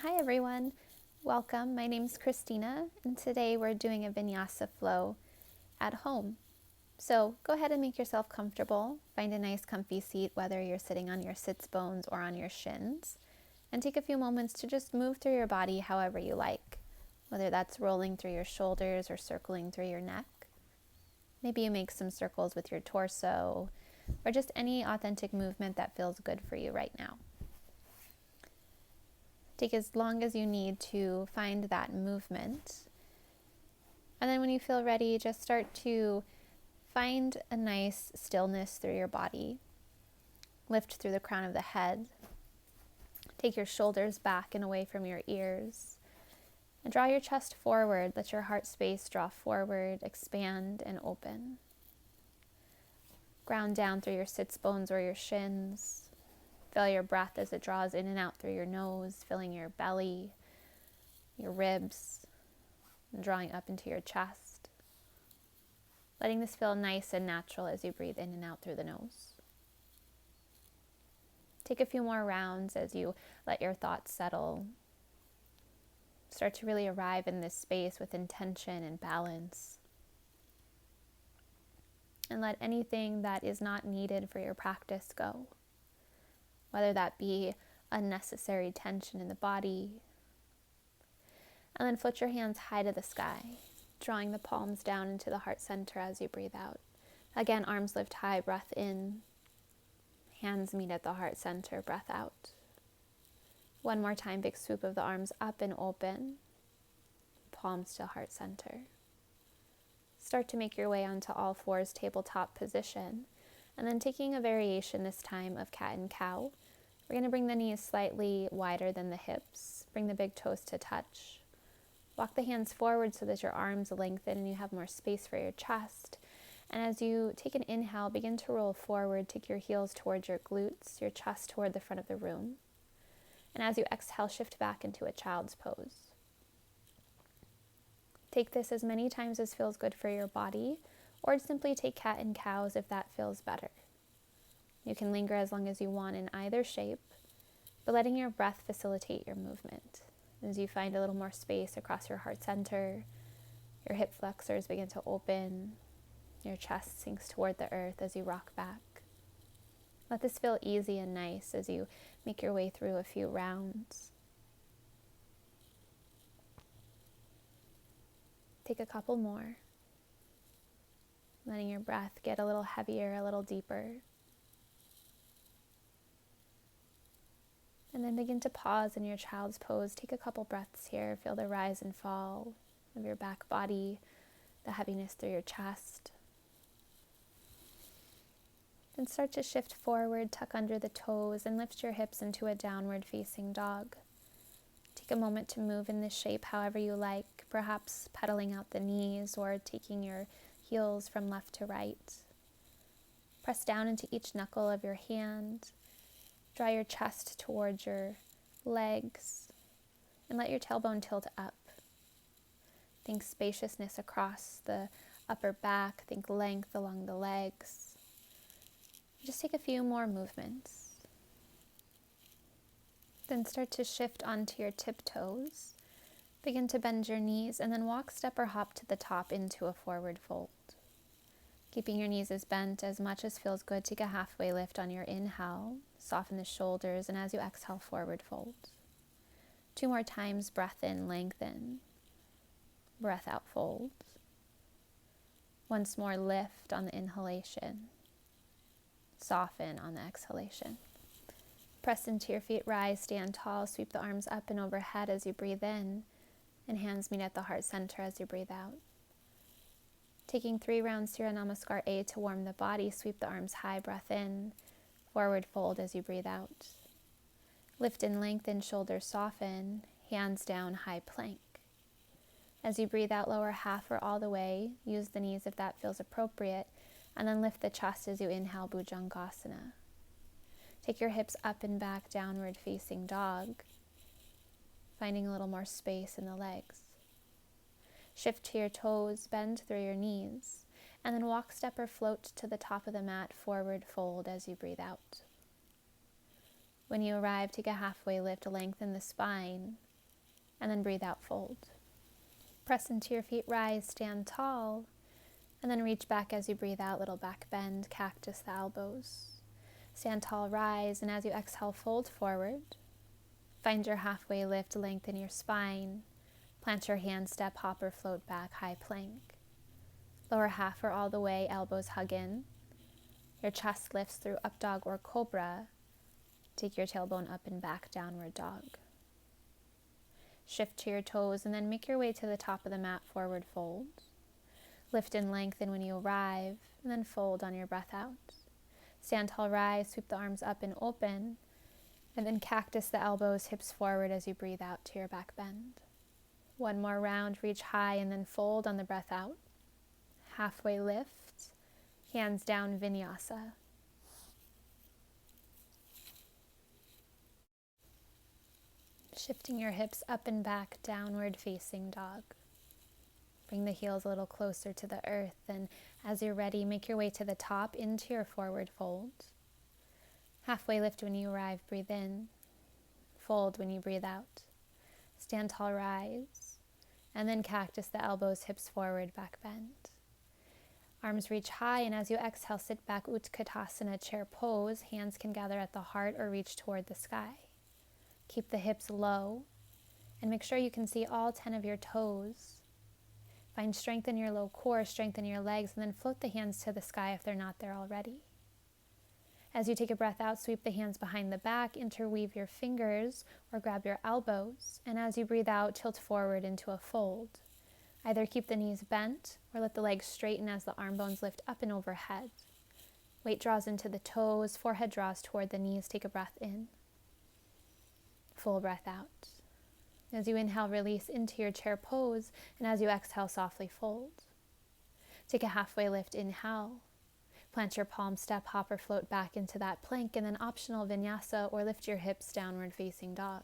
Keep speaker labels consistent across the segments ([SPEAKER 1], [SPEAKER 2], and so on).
[SPEAKER 1] Hi everyone, welcome. My name's Christina, and today we're doing a Vinyasa flow at home. So go ahead and make yourself comfortable. Find a nice comfy seat, whether you're sitting on your sits bones or on your shins, and take a few moments to just move through your body however you like, whether that's rolling through your shoulders or circling through your neck. Maybe you make some circles with your torso, or just any authentic movement that feels good for you right now. Take as long as you need to find that movement. And then when you feel ready, just start to find a nice stillness through your body. Lift through the crown of the head. Take your shoulders back and away from your ears. And draw your chest forward. Let your heart space draw forward, expand, and open. Ground down through your sits bones or your shins. Feel your breath as it draws in and out through your nose, filling your belly, your ribs, and drawing up into your chest. Letting this feel nice and natural as you breathe in and out through the nose. Take a few more rounds as you let your thoughts settle. Start to really arrive in this space with intention and balance. And let anything that is not needed for your practice go. Whether that be unnecessary tension in the body. And then float your hands high to the sky, drawing the palms down into the heart center as you breathe out. Again, arms lift high, breath in. Hands meet at the heart center, breath out. One more time, big swoop of the arms up and open. Palms to heart center. Start to make your way onto all fours, tabletop position. And then taking a variation this time of cat and cow. We're going to bring the knees slightly wider than the hips. Bring the big toes to touch. Walk the hands forward so that your arms lengthen and you have more space for your chest. And as you take an inhale, begin to roll forward. Take your heels towards your glutes, your chest toward the front of the room. And as you exhale, shift back into a child's pose. Take this as many times as feels good for your body, or simply take cat and cows if that feels better. You can linger as long as you want in either shape, but letting your breath facilitate your movement. As you find a little more space across your heart center, your hip flexors begin to open, your chest sinks toward the earth as you rock back. Let this feel easy and nice as you make your way through a few rounds. Take a couple more. Letting your breath get a little heavier, a little deeper. And then begin to pause in your child's pose. Take a couple breaths here. Feel the rise and fall of your back body, the heaviness through your chest. Then start to shift forward, tuck under the toes, and lift your hips into a downward facing dog. Take a moment to move in this shape however you like, perhaps pedaling out the knees or taking your heels from left to right. Press down into each knuckle of your hand. Draw your chest towards your legs and let your tailbone tilt up. Think spaciousness across the upper back. Think length along the legs. Just take a few more movements. Then start to shift onto your tiptoes. Begin to bend your knees and then walk, step, or hop to the top into a forward fold. Keeping your knees as bent as much as feels good, take a halfway lift on your inhale. Soften the shoulders, and as you exhale, forward fold. 2 more times, breath in, lengthen. Breath out, fold. Once more, lift on the inhalation. Soften on the exhalation. Press into your feet, rise, stand tall, sweep the arms up and overhead as you breathe in, and hands meet at the heart center as you breathe out. Taking 3 rounds Surya Namaskar A to warm the body, sweep the arms high, breath in, forward fold as you breathe out. Lift and lengthen, shoulders soften, hands down, high plank. As you breathe out, lower half or all the way, use the knees if that feels appropriate, and then lift the chest as you inhale, Bhujangasana. Take your hips up and back, downward facing dog, finding a little more space in the legs. Shift to your toes, bend through your knees, and then walk, step, or float to the top of the mat, forward fold as you breathe out. When you arrive, take a halfway lift, lengthen the spine, And then breathe out, fold. Press into your feet, rise, stand tall. And then reach back as you breathe out, little back bend, cactus the elbows. Stand tall, rise, and as you exhale, fold forward. Find your halfway lift, lengthen your spine. Plant your hand, step, hop, or float back, high plank. Lower half or all the way, elbows hug in. Your chest lifts through up dog or cobra. Take your tailbone up and back, downward dog. Shift to your toes and then make your way to the top of the mat, forward fold. Lift and lengthen when you arrive, and then fold on your breath out. Stand tall, rise, sweep the arms up and open, and then cactus the elbows, hips forward as you breathe out to your back bend. One more round, reach high and then fold on the breath out. Halfway lift, hands down, Vinyasa. Shifting your hips up and back, downward facing dog. Bring the heels a little closer to the earth, and as you're ready, make your way to the top into your forward fold. Halfway lift when you arrive, breathe in. Fold when you breathe out. Stand tall, rise, and then cactus the elbows, hips forward, back bend. Arms reach high, and as you exhale, sit back, Utkatasana, chair pose. Hands can gather at the heart or reach toward the sky. Keep the hips low, and make sure you can see all 10 of your toes. Find strength in your low core, strengthen your legs, and then float the hands to the sky if they're not there already. As you take a breath out, sweep the hands behind the back, interweave your fingers or grab your elbows, and as you breathe out, tilt forward into a fold. Either keep the knees bent or let the legs straighten as the arm bones lift up and overhead. Weight draws into the toes, forehead draws toward the knees. Take a breath in. Full breath out. As you inhale, release into your chair pose, and as you exhale, softly fold. Take a halfway lift, inhale. Plant your palm, step, hop, or float back into that plank, and then optional vinyasa or lift your hips, downward facing dog.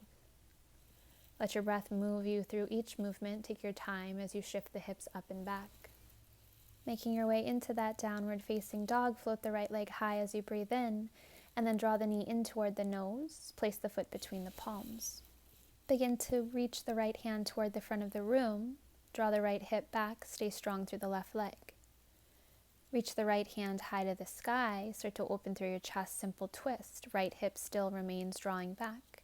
[SPEAKER 1] Let your breath move you through each movement. Take your time as you shift the hips up and back. Making your way into that downward facing dog, float the right leg high as you breathe in, and then draw the knee in toward the nose. Place the foot between the palms. Begin to reach the right hand toward the front of the room. Draw the right hip back. Stay strong through the left leg. Reach the right hand high to the sky. Start to open through your chest, simple twist. Right hip still remains drawing back.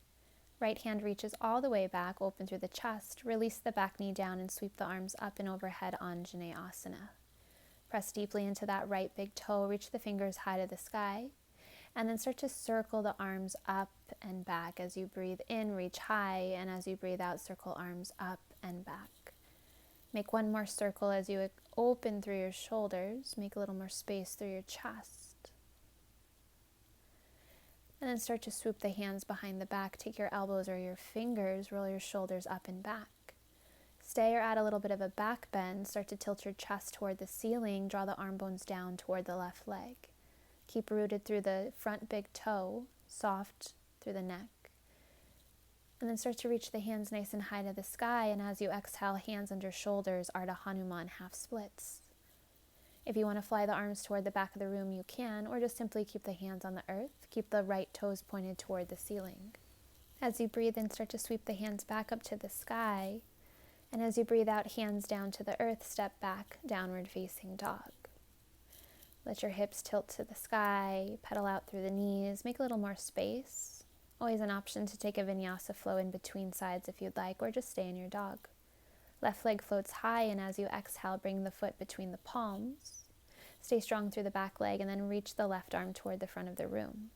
[SPEAKER 1] Right hand reaches all the way back, open through the chest. Release the back knee down and sweep the arms up and overhead, Anjaneyasana. Press deeply into that right big toe. Reach the fingers high to the sky. And then start to circle the arms up and back. As you breathe in, reach high, and as you breathe out, circle arms up and back. Make one more circle as you open through your shoulders. Make a little more space through your chest. And then start to swoop the hands behind the back. Take your elbows or your fingers, roll your shoulders up and back. Stay or add a little bit of a back bend. Start to tilt your chest toward the ceiling. Draw the arm bones down toward the left leg. Keep rooted through the front big toe, soft through the neck. And then start to reach the hands nice and high to the sky, and as you exhale, hands under shoulders, Ardha Hanuman, half splits. If you want to fly the arms toward the back of the room, you can, or just simply keep the hands on the earth. Keep the right toes pointed toward the ceiling. As you breathe in, start to sweep the hands back up to the sky, and as you breathe out, hands down to the earth, step back, downward facing dog. Let your hips tilt to the sky, pedal out through the knees, make a little more space. Always an option to take a vinyasa flow in between sides if you'd like, or just stay in your dog. Left leg floats high, and as you exhale, bring the foot between the palms. Stay strong through the back leg, and then reach the left arm toward the front of the room.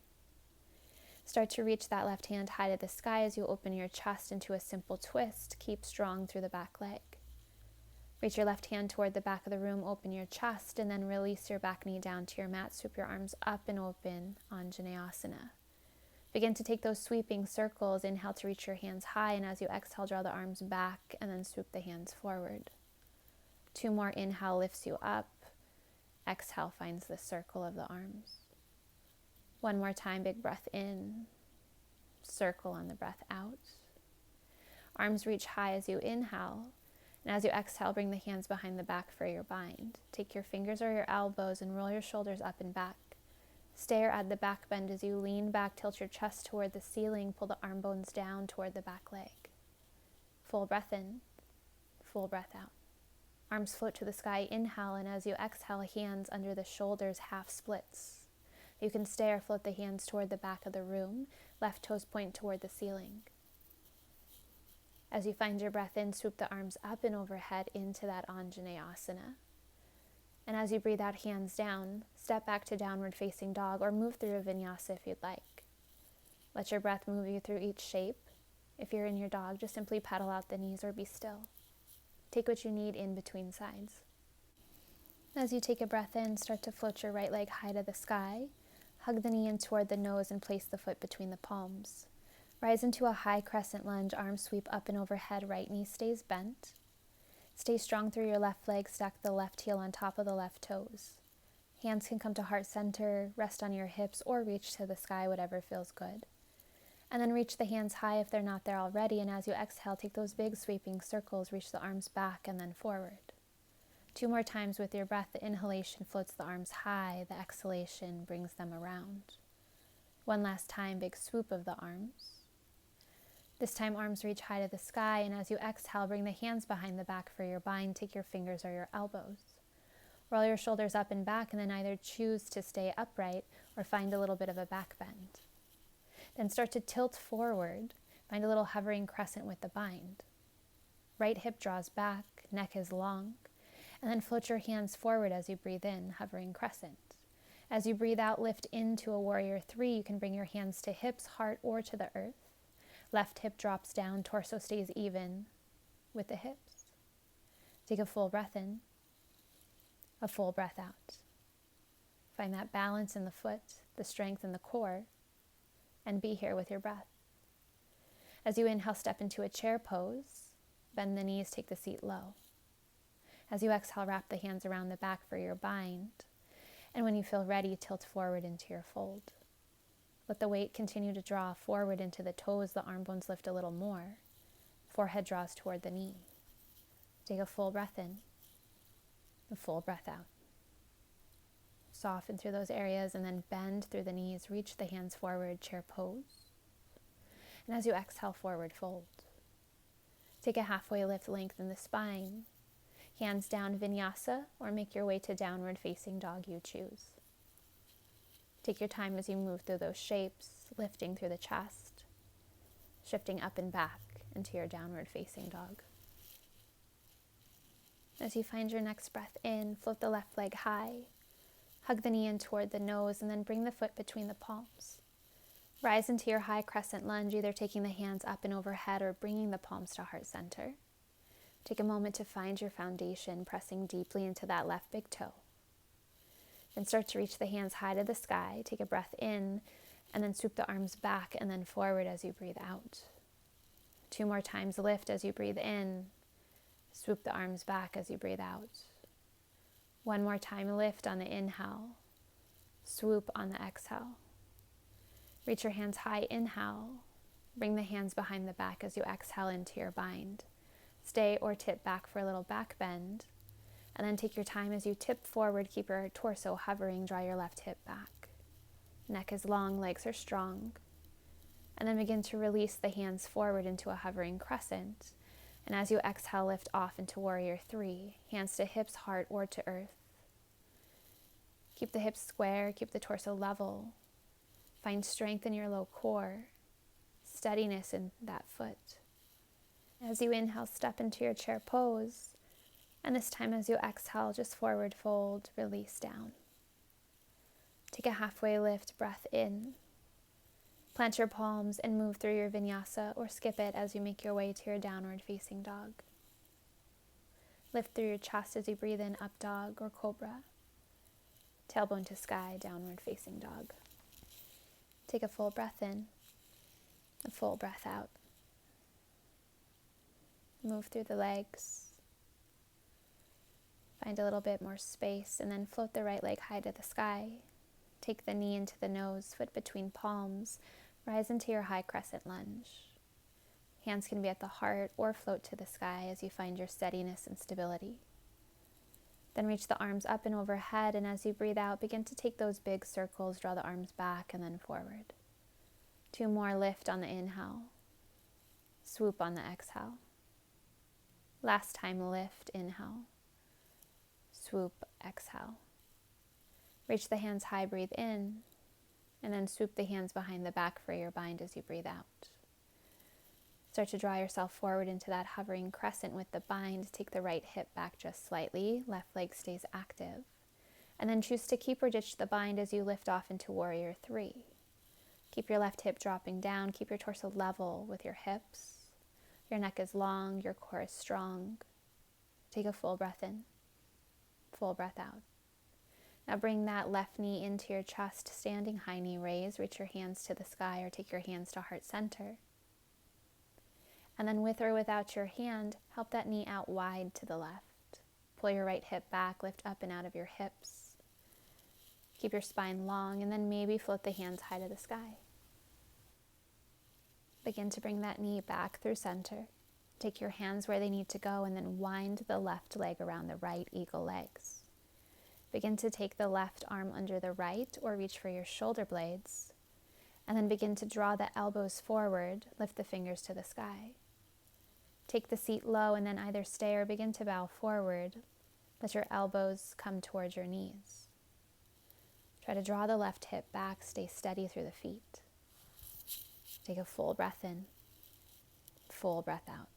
[SPEAKER 1] Start to reach that left hand high to the sky as you open your chest into a simple twist. Keep strong through the back leg. Reach your left hand toward the back of the room, open your chest, and then release your back knee down to your mat. Swoop your arms up and open, Anjaneyasana. Begin to take those sweeping circles. Inhale to reach your hands high, and as you exhale, draw the arms back, and then swoop the hands forward. 2 more. Inhale lifts you up. Exhale finds the circle of the arms. 1 more time, big breath in. Circle on the breath out. Arms reach high as you inhale. And as you exhale, bring the hands behind the back for your bind. Take your fingers or your elbows and roll your shoulders up and back. Stay or add the back bend as you lean back, tilt your chest toward the ceiling, pull the arm bones down toward the back leg. full breath in, full breath out. Arms float to the sky, inhale, and as you exhale, hands under the shoulders, half splits. You can stay or float the hands toward the back of the room, left toes point toward the ceiling. As you find your breath in, swoop the arms up and overhead into that Anjaneyasana. And as you breathe out, hands down, step back to downward facing dog or move through a vinyasa if you'd like. Let your breath move you through each shape. If you're in your dog, just simply pedal out the knees or be still. Take what you need in between sides. As you take a breath in, start to float your right leg high to the sky. Hug the knee in toward the nose and place the foot between the palms. Rise into a high crescent lunge, arms sweep up and overhead, right knee stays bent. Stay strong through your left leg, stack the left heel on top of the left toes. Hands can come to heart center, rest on your hips, or reach to the sky, whatever feels good. And then reach the hands high if they're not there already, and as you exhale, take those big sweeping circles, reach the arms back and then forward. 2 more times with your breath. The inhalation floats the arms high, the exhalation brings them around. 1 last time, big swoop of the arms. This time, arms reach high to the sky, and as you exhale, bring the hands behind the back for your bind. Take your fingers or your elbows. Roll your shoulders up and back, and then either choose to stay upright or find a little bit of a back bend. Then start to tilt forward. Find a little hovering crescent with the bind. Right hip draws back, neck is long, and then float your hands forward as you breathe in, hovering crescent. As you breathe out, lift into a warrior 3. You can bring your hands to hips, heart, or to the earth. Left hip drops down, torso stays even with the hips. Take a full breath in, a full breath out. Find that balance in the foot, the strength in the core, and be here with your breath. As you inhale, step into a chair pose. Bend the knees, take the seat low. As you exhale, wrap the hands around the back for your bind. And when you feel ready, tilt forward into your fold. Let the weight continue to draw forward into the toes. The arm bones lift a little more. Forehead draws toward the knee. Take a full breath in, a full breath out. Soften through those areas and then bend through the knees. Reach the hands forward, chair pose. And as you exhale, forward fold. Take a halfway lift, lengthen the spine. Hands down, Vinyasa, or make your way to downward facing dog, you choose. Take your time as you move through those shapes, lifting through the chest, shifting up and back into your downward facing dog. As you find your next breath in, float the left leg high, hug the knee in toward the nose, and then bring the foot between the palms. Rise into your high crescent lunge, either taking the hands up and overhead or bringing the palms to heart center. Take a moment to find your foundation, pressing deeply into that left big toe. Then start to reach the hands high to the sky. Take a breath in, and then swoop the arms back and then forward as you breathe out. 2 more times, lift as you breathe in. Swoop the arms back as you breathe out. 1 more time, lift on the inhale. Swoop on the exhale. Reach your hands high, inhale. Bring the hands behind the back as you exhale into your bind. Stay or tip back for a little back bend. And then take your time as you tip forward, keep your torso hovering, draw your left hip back. Neck is long, legs are strong. And then begin to release the hands forward into a hovering crescent. And as you exhale, lift off into warrior 3, hands to hips, heart, or to earth. Keep the hips square, keep the torso level. Find strength in your low core, steadiness in that foot. As you inhale, step into your chair pose. And this time as you exhale, just forward fold, release down. Take a halfway lift, breath in. Plant your palms and move through your vinyasa or skip it as you make your way to your downward facing dog. Lift through your chest as you breathe in, up dog or cobra. Tailbone to sky, downward facing dog. Take a full breath in, a full breath out. Move through the legs. Find a little bit more space and then float the right leg high to the sky. Take the knee into the nose, foot between palms. Rise into your high crescent lunge. Hands can be at the heart or float to the sky as you find your steadiness and stability. Then reach the arms up and overhead, and as you breathe out, begin to take those big circles, draw the arms back and then forward. 2 more, lift on the inhale. Swoop on the exhale. Last time, lift, inhale. Swoop, exhale. Reach the hands high, breathe in, and then swoop the hands behind the back for your bind as you breathe out. Start to draw yourself forward into that hovering crescent with the bind. Take the right hip back just slightly. Left leg stays active. And then choose to keep or ditch the bind as you lift off into Warrior 3. Keep your left hip dropping down. Keep your torso level with your hips. Your neck is long. Your core is strong. Take a full breath in. Full breath out. Now bring that left knee into your chest, standing high knee raise. Reach your hands to the sky or take your hands to heart center. And then with or without your hand, help that knee out wide to the left. Pull your right hip back, lift up and out of your hips. Keep your spine long, and then maybe float the hands high to the sky. Begin to bring that knee back through center. Take your hands where they need to go, and then wind the left leg around the right, eagle legs. Begin to take the left arm under the right or reach for your shoulder blades, and then begin to draw the elbows forward, lift the fingers to the sky. Take the seat low and then either stay or begin to bow forward. Let your elbows come towards your knees. Try to draw the left hip back, stay steady through the feet. Take a full breath in, full breath out.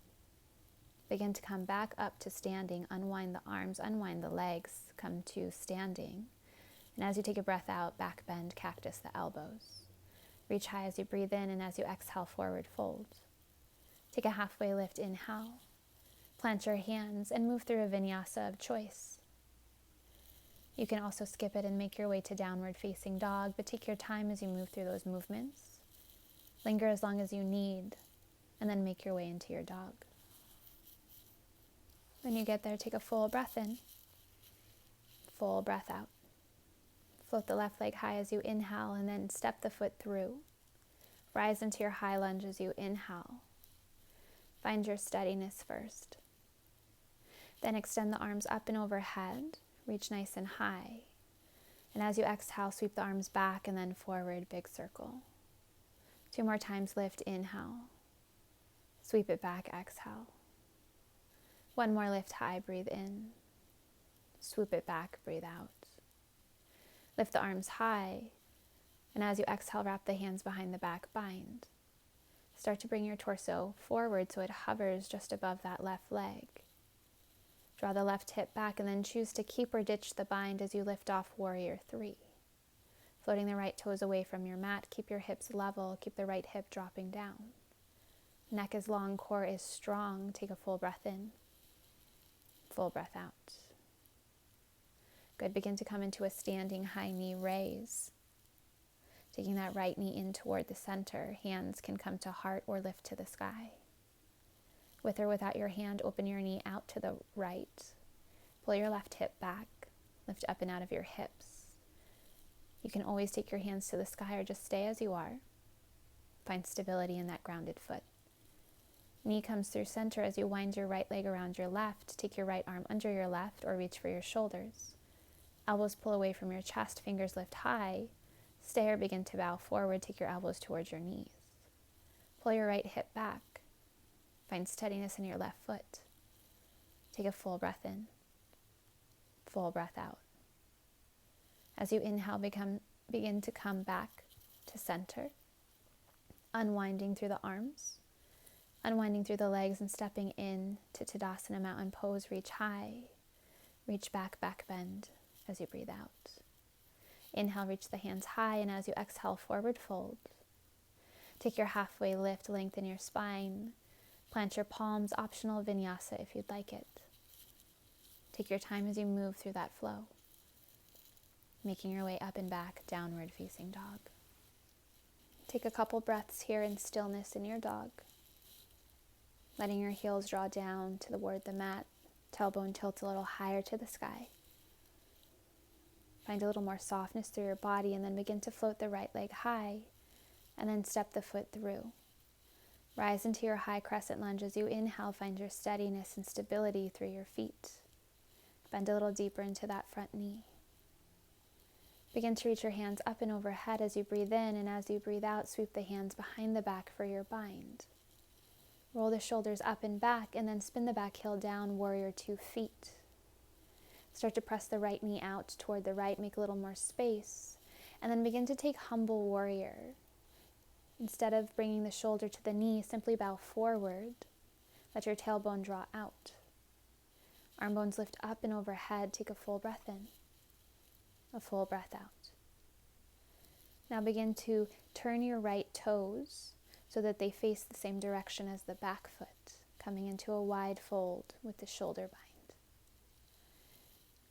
[SPEAKER 1] Begin to come back up to standing, unwind the arms, unwind the legs, come to standing. And as you take a breath out, back bend, cactus the elbows. Reach high as you breathe in, and as you exhale, forward fold. Take a halfway lift, inhale. Plant your hands and move through a vinyasa of choice. You can also skip it and make your way to downward facing dog, but take your time as you move through those movements. Linger as long as you need, and then make your way into your dog. When you get there, take a full breath in, full breath out. Float the left leg high as you inhale, and then step the foot through. Rise into your high lunge as you inhale. Find your steadiness first. Then extend the arms up and overhead. Reach nice and high. And as you exhale, sweep the arms back and then forward, big circle. 2 more times, lift, inhale. Sweep it back, exhale. 1 more lift high, breathe in. Swoop it back, breathe out. Lift the arms high, and as you exhale, wrap the hands behind the back, bind. Start to bring your torso forward so it hovers just above that left leg. Draw the left hip back and then choose to keep or ditch the bind as you lift off Warrior 3. Floating the right toes away from your mat, keep your hips level, keep the right hip dropping down. Neck is long, core is strong. Take a full breath in. Full breath out. Good. Begin to come into a standing high knee raise. Taking that right knee in toward the center. Hands can come to heart or lift to the sky. With or without your hand, open your knee out to the right. Pull your left hip back. Lift up and out of your hips. You can always take your hands to the sky or just stay as you are. Find stability in that grounded foot. Knee comes through center as you wind your right leg around your left. Take your right arm under your left or reach for your shoulders. Elbows pull away from your chest, fingers lift high. Stay or begin to bow forward. Take your elbows towards your knees. Pull your right hip back. Find steadiness in your left foot. Take a full breath in. Full breath out. As you inhale, begin to come back to center. Unwinding through the arms. Unwinding through the legs and stepping in to Tadasana Mountain Pose. Reach high. Reach back, back bend as you breathe out. Inhale, reach the hands high, and as you exhale, forward fold. Take your halfway lift, lengthen your spine. Plant your palms, optional vinyasa if you'd like it. Take your time as you move through that flow. Making your way up and back, downward facing dog. Take a couple breaths here in stillness in your dog. Letting your heels draw down toward the mat, tailbone tilt a little higher to the sky. Find a little more softness through your body, and then begin to float the right leg high, and then step the foot through. Rise into your high crescent lunge. As you inhale, find your steadiness and stability through your feet. Bend a little deeper into that front knee. Begin to reach your hands up and overhead as you breathe in, and as you breathe out, sweep the hands behind the back for your bind. Roll the shoulders up and back, and then spin the back heel down, warrior 2 feet. Start to press the right knee out toward the right, make a little more space, and then begin to take humble warrior. Instead of bringing the shoulder to the knee, simply bow forward. Let your tailbone draw out. Arm bones lift up and overhead. Take a full breath in, a full breath out. Now begin to turn your right toes so that they face the same direction as the back foot, coming into a wide fold with the shoulder bind.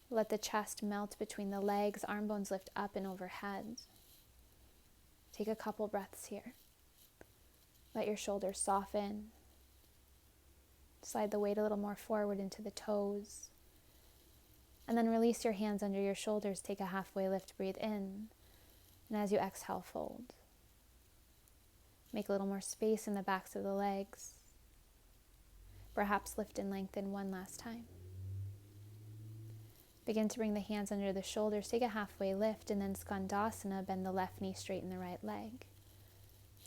[SPEAKER 1] Let the chest melt between the legs, arm bones lift up and overhead. Take a couple breaths here. Let your shoulders soften. Slide the weight a little more forward into the toes. And then release your hands under your shoulders. Take a halfway lift, breathe in. And as you exhale, fold. Make a little more space in the backs of the legs. Perhaps lift and lengthen one last time. Begin to bring the hands under the shoulders. Take a halfway lift, and then Skandasana, bend the left knee, straighten the right leg.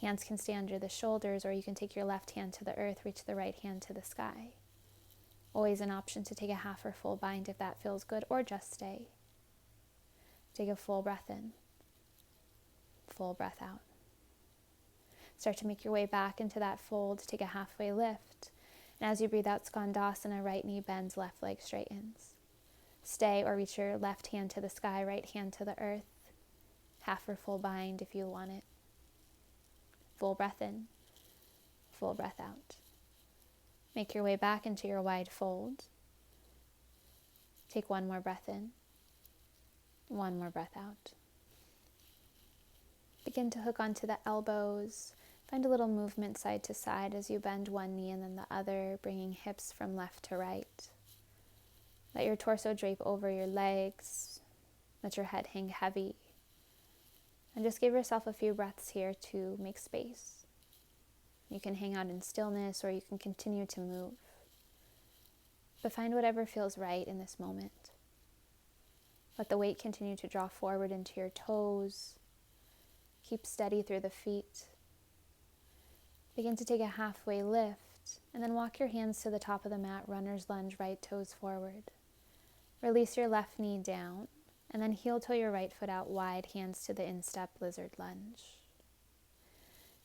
[SPEAKER 1] Hands can stay under the shoulders, or you can take your left hand to the earth, reach the right hand to the sky. Always an option to take a half or full bind if that feels good, or just stay. Take a full breath in, full breath out. Start to make your way back into that fold. Take a halfway lift. And as you breathe out, Skandasana, right knee bends, left leg straightens. Stay or reach your left hand to the sky, right hand to the earth. Half or full bind if you want it. Full breath in, full breath out. Make your way back into your wide fold. Take one more breath in, one more breath out. Begin to hook onto the elbows. Find a little movement side to side as you bend one knee and then the other, bringing hips from left to right. Let your torso drape over your legs. Let your head hang heavy. And just give yourself a few breaths here to make space. You can hang out in stillness or you can continue to move. But find whatever feels right in this moment. Let the weight continue to draw forward into your toes. Keep steady through the feet. Begin to take a halfway lift and then walk your hands to the top of the mat, runner's lunge, right toes forward. Release your left knee down and then heel toe your right foot out wide, hands to the instep, lizard lunge.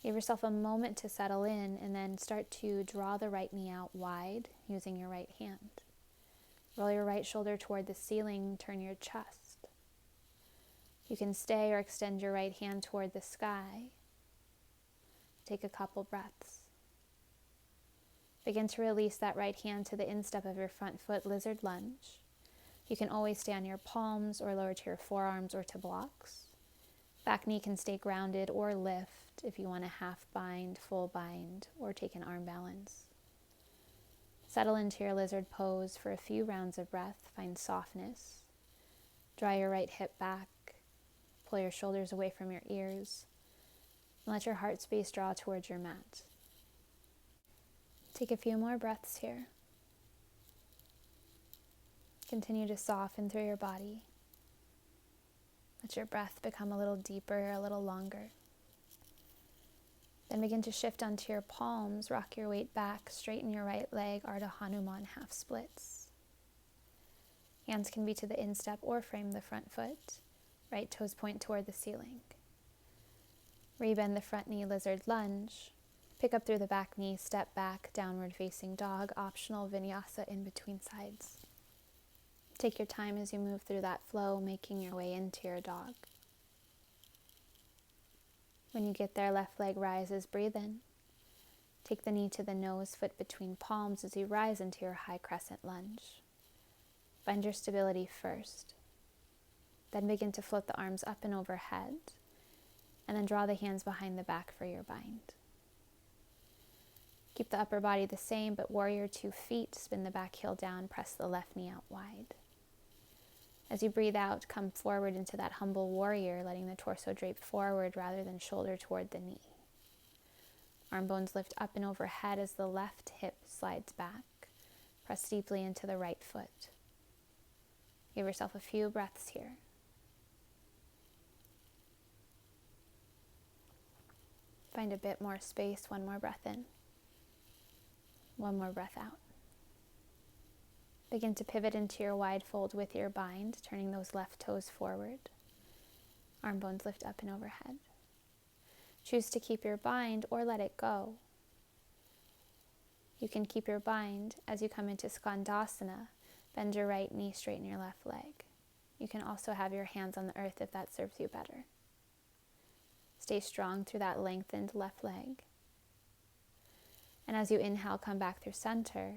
[SPEAKER 1] Give yourself a moment to settle in and then start to draw the right knee out wide using your right hand. Roll your right shoulder toward the ceiling, turn your chest. You can stay or extend your right hand toward the sky. Take a couple breaths. Begin to release that right hand to the instep of your front foot, lizard lunge. You can always stay on your palms or lower to your forearms or to blocks. Back knee can stay grounded or lift if you want a half bind, full bind, or take an arm balance. Settle into your lizard pose for a few rounds of breath. Find softness. Draw your right hip back. Pull your shoulders away from your ears. And let your heart space draw towards your mat. Take a few more breaths here. Continue to soften through your body. Let your breath become a little deeper, a little longer. Then begin to shift onto your palms, rock your weight back, straighten your right leg, Ardha Hanuman half splits. Hands can be to the instep or frame the front foot. Right toes point toward the ceiling. Rebend the front knee, lizard lunge. Pick up through the back knee, step back, downward facing dog, optional vinyasa in between sides. Take your time as you move through that flow, making your way into your dog. When you get there, left leg rises, breathe in. Take the knee to the nose, foot between palms as you rise into your high crescent lunge. Find your stability first. Then begin to float the arms up and overhead, and then draw the hands behind the back for your bind. Keep the upper body the same, but warrior 2 feet, spin the back heel down, press the left knee out wide. As you breathe out, come forward into that humble warrior, letting the torso drape forward rather than shoulder toward the knee. Arm bones lift up and overhead as the left hip slides back. Press deeply into the right foot. Give yourself a few breaths here. Find a bit more space, one more breath in. One more breath out. Begin to pivot into your wide fold with your bind, turning those left toes forward. Arm bones lift up and overhead. Choose to keep your bind or let it go. You can keep your bind as you come into Skandasana. Bend your right knee, straighten your left leg. You can also have your hands on the earth if that serves you better. Stay strong through that lengthened left leg. And as you inhale, come back through center.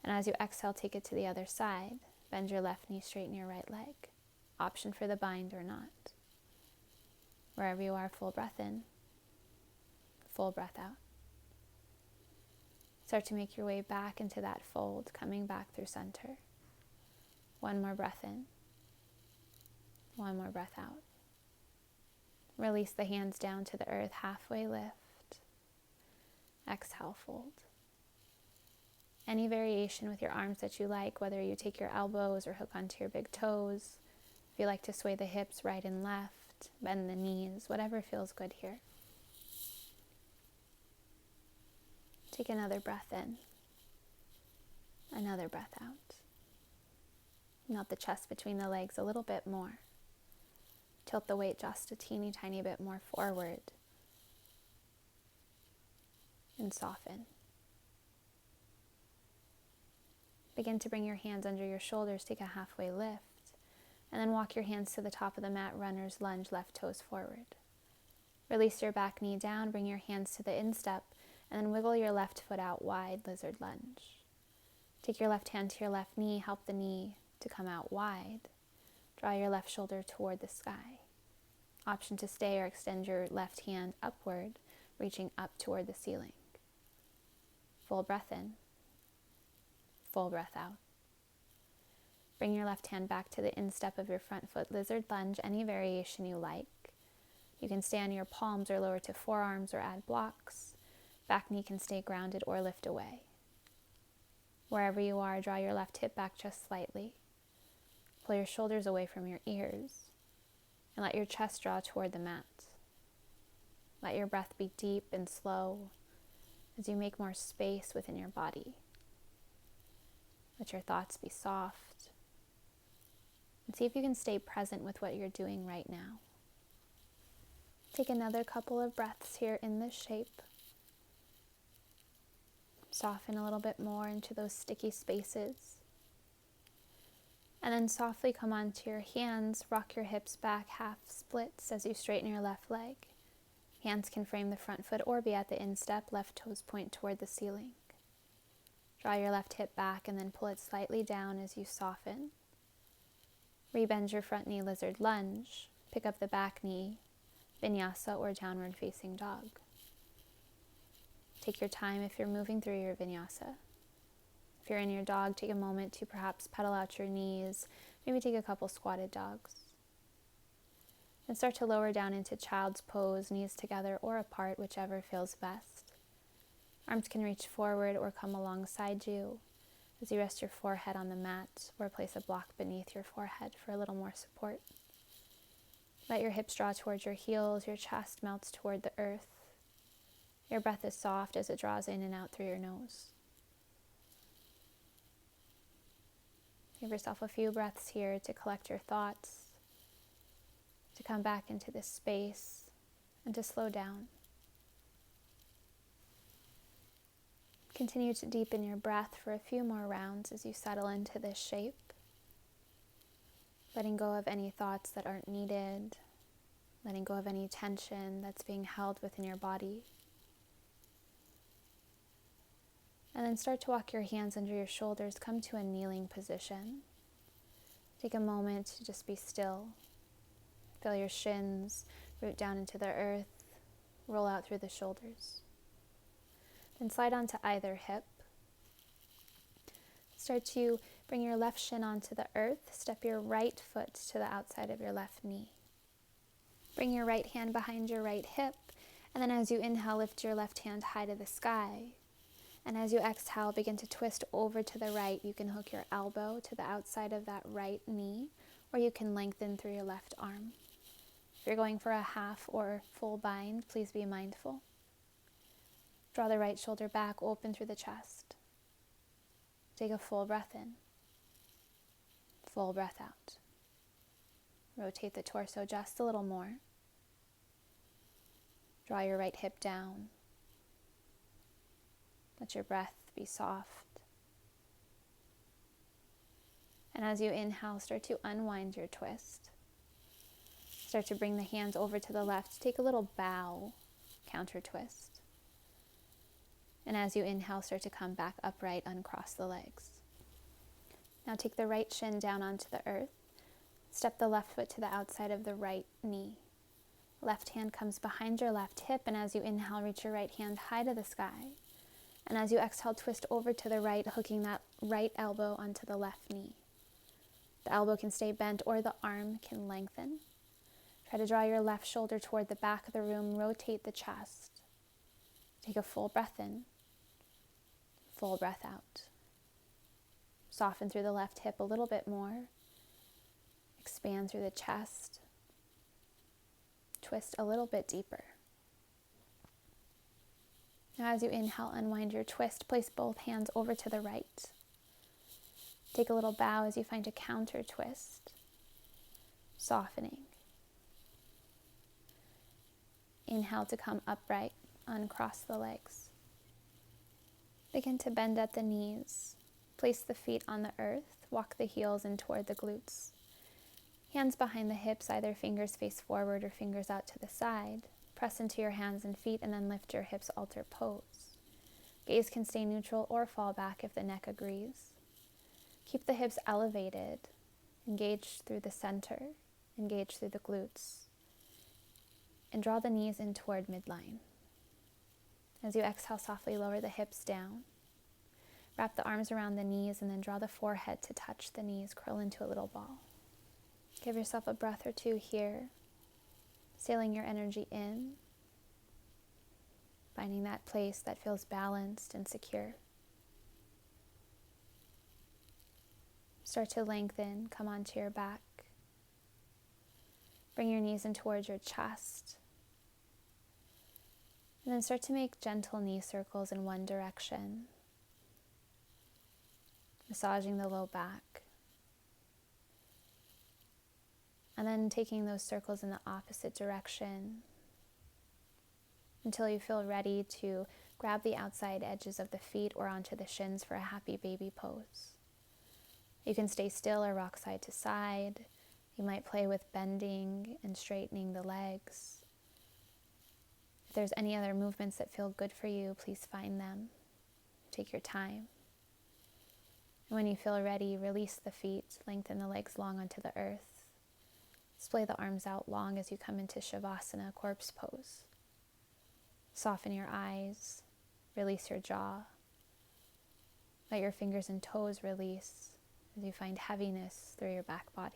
[SPEAKER 1] And as you exhale, take it to the other side. Bend your left knee, straighten your right leg. Option for the bind or not. Wherever you are, full breath in, full breath out. Start to make your way back into that fold, coming back through center. One more breath in. One more breath out. Release the hands down to the earth, halfway lift. Exhale, fold. Any variation with your arms that you like, whether you take your elbows or hook onto your big toes. If you like to sway the hips right and left, bend the knees, whatever feels good here. Take another breath in. Another breath out. Melt the chest between the legs a little bit more. Tilt the weight just a teeny tiny bit more forward. And soften. Begin to bring your hands under your shoulders, take a halfway lift. And then walk your hands to the top of the mat, runner's lunge, left toes forward. Release your back knee down, bring your hands to the instep, and then wiggle your left foot out wide, lizard lunge. Take your left hand to your left knee, help the knee to come out wide. Draw your left shoulder toward the sky. Option to stay or extend your left hand upward, reaching up toward the ceiling. Full breath in. Full breath out. Bring your left hand back to the instep of your front foot, lizard lunge, any variation you like. You can stay on your palms or lower to forearms or add blocks. Back knee can stay grounded or lift away. Wherever you are, draw your left hip back just slightly. Pull your shoulders away from your ears and let your chest draw toward the mat. Let your breath be deep and slow as you make more space within your body. Let your thoughts be soft. And see if you can stay present with what you're doing right now. Take another couple of breaths here in this shape. Soften a little bit more into those sticky spaces. And then softly come onto your hands, rock your hips back, half splits as you straighten your left leg. Hands can frame the front foot or be at the instep, left toes point toward the ceiling. Draw your left hip back and then pull it slightly down as you soften. Rebend your front knee, lizard lunge. Pick up the back knee, Vinyasa or downward facing dog. Take your time if you're moving through your Vinyasa. If you're in your dog, take a moment to perhaps pedal out your knees, maybe take a couple squatted dogs. And start to lower down into child's pose, knees together or apart, whichever feels best. Arms can reach forward or come alongside you as you rest your forehead on the mat or place a block beneath your forehead for a little more support. Let your hips draw towards your heels, your chest melts toward the earth. Your breath is soft as it draws in and out through your nose. Give yourself a few breaths here to collect your thoughts, to come back into this space, and to slow down. Continue to deepen your breath for a few more rounds as you settle into this shape, letting go of any thoughts that aren't needed, letting go of any tension that's being held within your body. And then start to walk your hands under your shoulders, come to a kneeling position. Take a moment to just be still. Feel your shins root down into the earth, roll out through the shoulders. Then slide onto either hip. Start to bring your left shin onto the earth. Step your right foot to the outside of your left knee. Bring your right hand behind your right hip. And then as you inhale, lift your left hand high to the sky. And as you exhale, begin to twist over to the right. You can hook your elbow to the outside of that right knee, or you can lengthen through your left arm. If you're going for a half or full bind, please be mindful. Draw the right shoulder back, open through the chest. Take a full breath in, full breath out. Rotate the torso just a little more. Draw your right hip down. Let your breath be soft. And as you inhale, start to unwind your twist. Start to bring the hands over to the left. Take a little bow, counter twist. And as you inhale, start to come back upright, uncross the legs. Now take the right shin down onto the earth. Step the left foot to the outside of the right knee. Left hand comes behind your left hip, and as you inhale, reach your right hand high to the sky. And as you exhale, twist over to the right, hooking that right elbow onto the left knee. The elbow can stay bent or the arm can lengthen. Try to draw your left shoulder toward the back of the room, rotate the chest. Take a full breath in, full breath out. Soften through the left hip a little bit more. Expand through the chest. Twist a little bit deeper. Now as you inhale, unwind your twist. Place both hands over to the right. Take a little bow as you find a counter twist. Softening. Inhale to come upright, uncross the legs. Begin to bend at the knees. Place the feet on the earth. Walk the heels in toward the glutes. Hands behind the hips, either fingers face forward or fingers out to the side. Press into your hands and feet and then lift your hips, altar pose. Gaze can stay neutral or fall back if the neck agrees. Keep the hips elevated. Engage through the center. Engage through the glutes. And draw the knees in toward midline. As you exhale, softly lower the hips down. Wrap the arms around the knees and then draw the forehead to touch the knees. Curl into a little ball. Give yourself a breath or two here, sailing your energy in, finding that place that feels balanced and secure. Start to lengthen, come onto your back. Bring your knees in towards your chest. And then start to make gentle knee circles in one direction, massaging the low back. And then taking those circles in the opposite direction until you feel ready to grab the outside edges of the feet or onto the shins for a happy baby pose. You can stay still or rock side to side. You might play with bending and straightening the legs. If there's any other movements that feel good for you, please find them. Take your time. And when you feel ready, release the feet, lengthen the legs long onto the earth. Splay the arms out long as you come into Shavasana, corpse pose. Soften your eyes, release your jaw. Let your fingers and toes release as you find heaviness through your back body.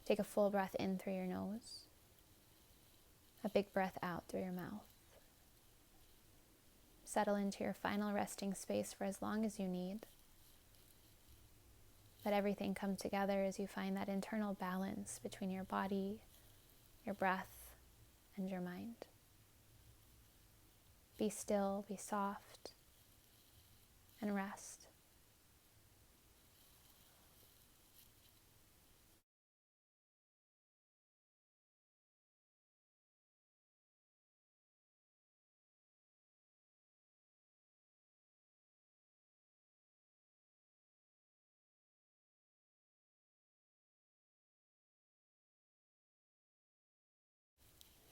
[SPEAKER 1] Take a full breath in through your nose, a big breath out through your mouth. Settle into your final resting space for as long as you need. Let everything come together as you find that internal balance between your body, your breath, and your mind. Be still, be soft, and rest.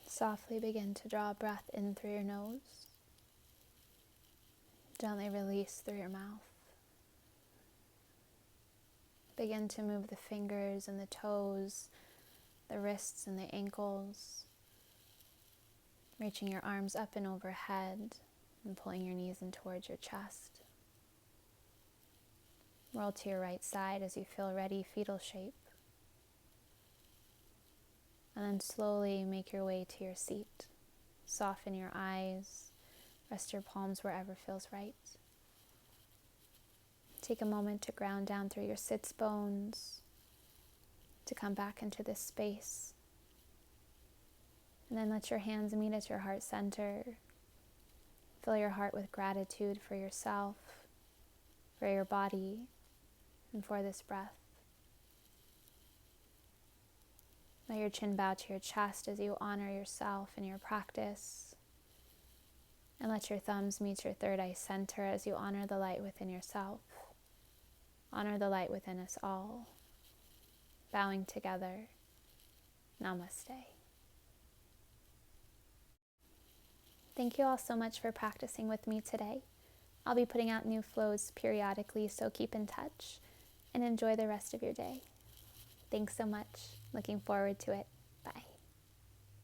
[SPEAKER 1] Softly begin to draw a breath in through your nose. Gently release through your mouth. Begin to move the fingers and the toes, the wrists and the ankles, reaching your arms up and overhead and pulling your knees in towards your chest. Roll to your right side as you feel ready, fetal shape. And then slowly make your way to your seat. Soften your eyes. Rest your palms wherever feels right. Take a moment to ground down through your sits bones, to come back into this space. And then let your hands meet at your heart center. Fill your heart with gratitude for yourself, for your body and for this breath. Let your chin bow to your chest as you honor yourself and your practice. And let your thumbs meet your third eye center as you honor the light within yourself. Honor the light within us all. Bowing together. Namaste. Thank you all so much for practicing with me today. I'll be putting out new flows periodically, so keep in touch and enjoy the rest of your day. Thanks so much. Looking forward to it.